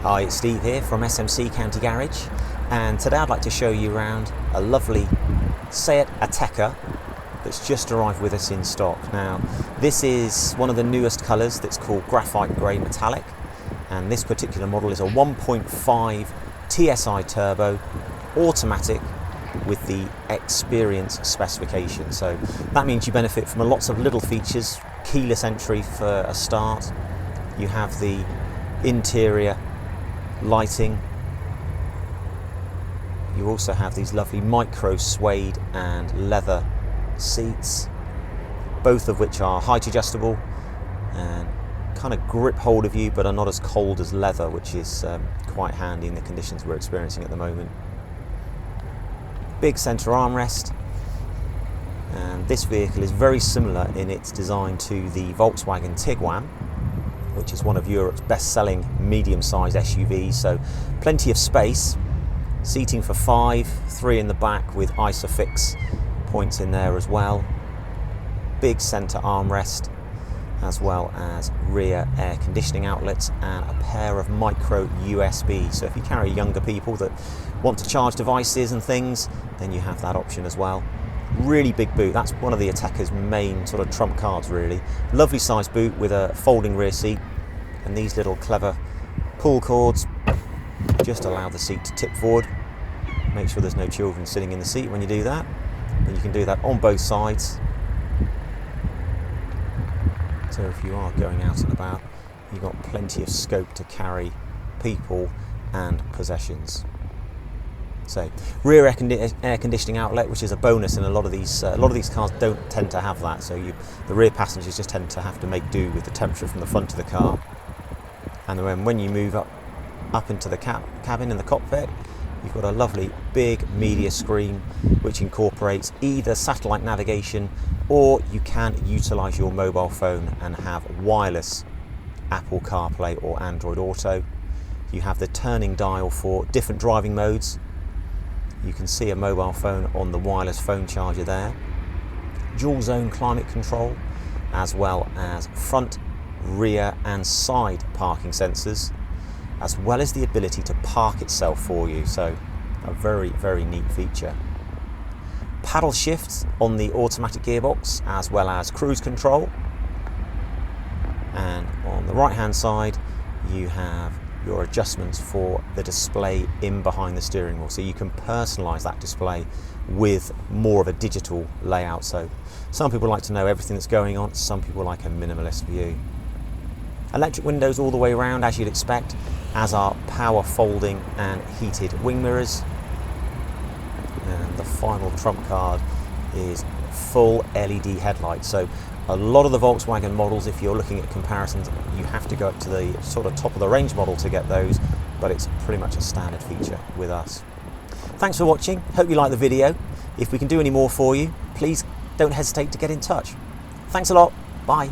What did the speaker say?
Hi, it's Steve here from SMC County Garage, and today I'd like to show you around a lovely SEAT Ateca that's just arrived with us in stock. Now, this is one of the newest colours that's called Graphite Grey Metallic, and this particular model is a 1.5 TSI turbo automatic with the Experience specification. So that means you benefit from lots of little features, keyless entry for a start. You have the interior lighting. You also have these lovely micro suede and leather seats, both of which are height adjustable and kind of grip hold of you, but are not as cold as leather, which is quite handy in the conditions we're experiencing at the moment. Big centre armrest, and this vehicle is very similar in its design to the Volkswagen Tiguan, which is one of Europe's best-selling medium-sized SUVs, so plenty of space, seating for 5, 3 in the back with ISOFIX points in there as well, big centre armrest, as well as rear air conditioning outlets and a pair of micro USB. So if you carry younger people that want to charge devices and things, then you have that option as well. Really big boot, that's one of the Ateca's main sort of trump cards really. Lovely sized boot with a folding rear seat, and these little clever pull cords just allow the seat to tip forward. Make sure there's no children sitting in the seat when you do that, and you can do that on both sides. So if you are going out and about, you've got plenty of scope to carry people and possessions. So rear air conditioning outlet, which is a bonus, and a lot of these cars don't tend to have that. So the rear passengers just tend to have to make do with the temperature from the front of the car. And then when you move up into the cabin in the cockpit, you've got a lovely big media screen which incorporates either satellite navigation, or you can utilise your mobile phone and have wireless Apple CarPlay or Android Auto. You have the turning dial for different driving modes. You can see a mobile phone on the wireless phone charger there. Dual zone climate control, as well as front, rear and side parking sensors, as well as the ability to park itself for you. So a very, very neat feature. Paddle shifts on the automatic gearbox, as well as cruise control. And on the right hand side, you have your adjustments for the display in behind the steering wheel, so you can personalize that display with more of a digital layout. So some people like to know everything that's going on, some people like a minimalist view. Electric windows all the way around, as you'd expect, as are power folding and heated wing mirrors. And the final trump card is full LED headlights. So a lot of the Volkswagen models, if you're looking at comparisons, you have to go up to the sort of top of the range model to get those, but it's pretty much a standard feature with us. Thanks for watching. Hope you like the video. If we can do any more for you, please don't hesitate to get in touch. Thanks a lot. Bye.